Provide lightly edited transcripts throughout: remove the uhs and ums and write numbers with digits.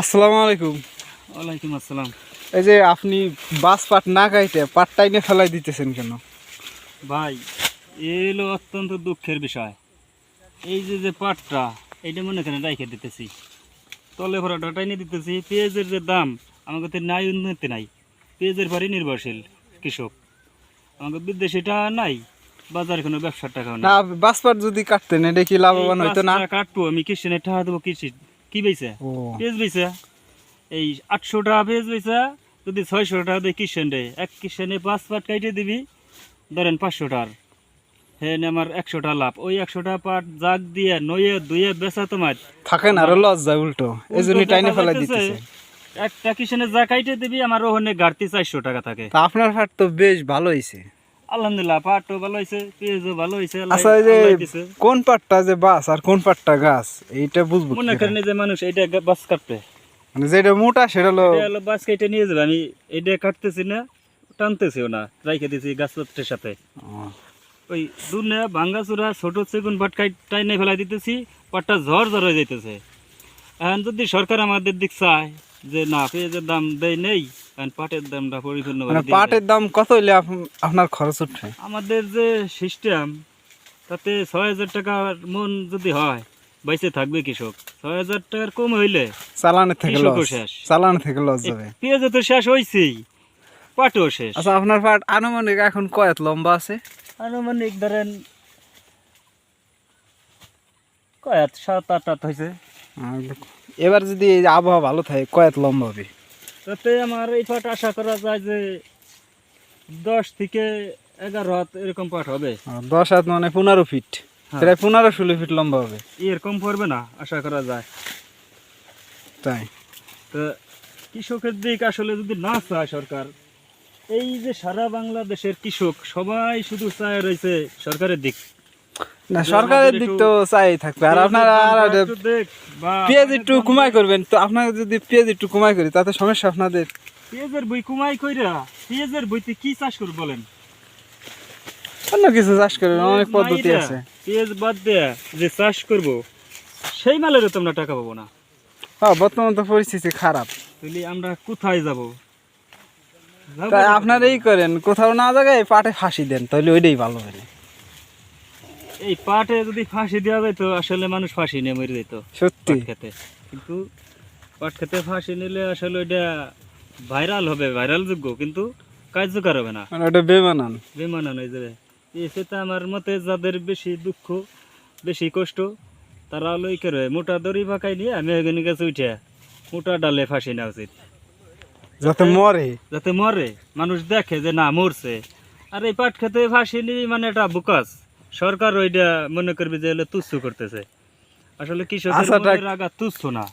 আসসালামু আলাইকুম। ওয়ালাইকুম আসসালাম। এই যে আপনি বাস পাট না কাইতে পাট টাইনে ফেলাই দিতেছেন কেন? ভাই, এলো অত্যন্ত দুঃখের বিষয়। এই যে পাটটা এইটা মনে করেন রাইখে দিতেছি, তলে ভরাটা টাইনে দিতেছি। পেঁয়াজের যে দাম আমাকে তো নাই, উন্নতি নাই। পেঁয়াজের পরই নির্ভরশীল কৃষক, আমাকে বিদেশিটা নাই, বাজারে কোনো ব্যবসার টাকাও না, নেই। বাস পাট যদি কাটতেন এটা কি লাভবান হইতো না? কাটবো আমি, কিষানে টাকা দেবো। কি বেচে ও পেঁয়াজ বেচা, এই 800 টাকা পেঁয়াজ বেচা, যদি 600 টাকা দেয় কিষেন রে, এক কিষেনে 5 পাট কাইটে দিবি, ধরেন 500 টাকার, হ্যাঁ আমার 100 টাকা লাভ। ওই 100 টাকা পাট জাগ দিয়ে নয়ে দুয়ে বেচা তোমার থাকেন আরো লস যায় উল্টো, এই জন্য টাইনে ফেলাই দিতেছে। একটা কিষেনে যা কাইটে দিবি আমার ওখানে ঘাটতি 400 টাকা থাকে। তা আপনার পাট তো বেশ ভালো হইছে। আলহামদুলিল্লাহ, পাটও ভালো হয়েছে, পেঁয়াজও ভালো হয়েছে। আচ্ছা, এই যে কোন পাটটা যে বাস আর কোন পাটটা গাছ এইটা বুঝবো মনে কি করেন করে? যে মানুষ এইটা বাস কাটবে, মানে যেটা মোটা সেটা হলো এটা হলো বাস কেটে নিয়ে যাবে। আমি এইটা কাটতেছি না, টানতেছিও না, রাইখে দিছি গাছপত্রের সাথে। ওই দুনে ভাঙ্গাচুরা ছোট চেগুন পাট টাইনে ফেলাই দিতেছি, পাটটা ঝড় ঝড় হয়ে যাইতেছে। এখন যদি সরকার আমাদের দিক চায় যে না, পেঁয়াজের দাম দেয় নেই, এখন পাটের দামটা পরিপূর্ণ মানে পাটের দাম কত হইলে আপনার খরচ উঠবে? আমাদের যে সিস্টেম, তাতে 6,000 টাকার মন যদি হয়, বাইসে থাকবে কৃষক। 6,000 টাকার কম হইলে চালানের থেকে কৃষকও লস, শেষ। চালানের থেকে লস যাবে। পেঁয়াজও তো শেষ হয়েছেই, পাটও শেষ। আচ্ছা, আপনার পাট আনুমানিক এখন কয়েক লম্বা আছে? আনুমানিক ধরেন কয়েক 7-8 হাত হয়েছে। এবার যদি এই আবহাওয়া ভালো থাকে কয়েক লম্বা হবে? তাতে আমার এই পাট আশা করা যায় যে 10 থেকে 11 হাত এরকম পাট হবে। 10 হাত মানে 15 ফিট, হ্যাঁ। প্রায় 15-16 ফিট লম্বা হবে। এরকম পড়বে না আশা করা যায়। তাই তো কৃষকের দিক আসলে যদি না চায় সরকার, এই যে সারা বাংলাদেশের কৃষক সবাই শুধু চায় রয়েছে সরকারের দিক। না, সরকারের দিক তো চাই থাকবে। আর আপনারা পেঁয়াজ একটু কমাই করবেন তো, আপনাকে যদি পেঁয়াজ একটু কমাই করি তাতে সমস্যা আপনাদের? পেঁয়াজের বই কুমাই কইরা পেঁয়াজের বইতে কি চাষ করব বলেন? অন্য কিছু চাষ করবেন, অনেক পদ্ধতি আছে। পেঁয়াজ বাদ দেয়া যে চাষ করব, সেই মালেরও তো আমরা টাকা পাবো না। হ্যাঁ, বর্তমান তো পরিস্থিতি খারাপ। তাহলে আমরা কোথায় যাব? তাই আপনারাই করেন, কোথাও না জায়গায় পাটে ফাঁসি দেন, তাহলে ওইটাই ভালো হবে। এই পাটে যদি ফাঁসি দেওয়া যেত, আসলে মানুষ ফাঁসি নিয়ে মরে যেত সত্যি। পাট খেতে। কিন্তু পাট খেতে ফাঁসি নিলে আসলে ওইটা ভাইরাল হবে, ভাইরাল যোগ্য, কিন্তু কার্যকর হবে না, মানে ওটা বেমানান। বেমানান হয়ে যাবে। সেটা আমার মতে যাদের বেশি দুঃখ, বেশি কষ্ট, তারা লই করে মোটা দড়ি ফাঁকাই নিয়ে মেহগনি গাছে উঠে মোটা ডালে ফাঁসি নেওয়া উচিত, যাতে মরে। যাতে মরে, মানুষ দেখে যে না মরছে। আর এই পাট খেতে ফাঁসি নিয়ে মানে এটা বুকাস। সরকার ওইটা মনে করবে যে হলো তুচ্ছ করতেছে। আসলে কৃষকের আগা তুচ্ছ না,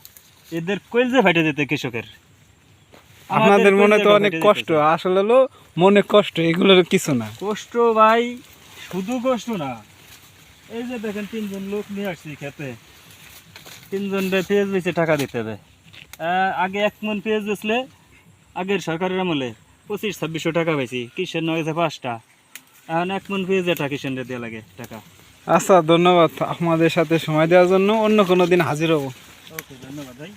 এদের কইলজে ফাইটে যেতে কৃষকের। আপনাদের মনে তো অনেক কষ্ট, আসলে হলো মনে কষ্ট, এগুলোর কিছু না। কষ্ট ভাই, শুধু কষ্ট না। এই যে দেখেন 3 জন লোক নিয়ে আসছি খেতে, 3 জন পেঁয়াজ বেচে টাকা দিতে হবে। আগে 1 মন পেঁয়াজ বেচলে আগের সরকারের আমলে 2500-2600 টাকা পাইছি, কিষেন হয়েছে 5টা। এখন 1 মন পেঁয়াজ এটা কিষেনরে দেওয়া লাগে টাকা। আচ্ছা, ধন্যবাদ আমাদের সাথে সময় দেওয়ার জন্য। অন্য কোনো দিন হাজির হব। ওকে, ধন্যবাদ ভাই।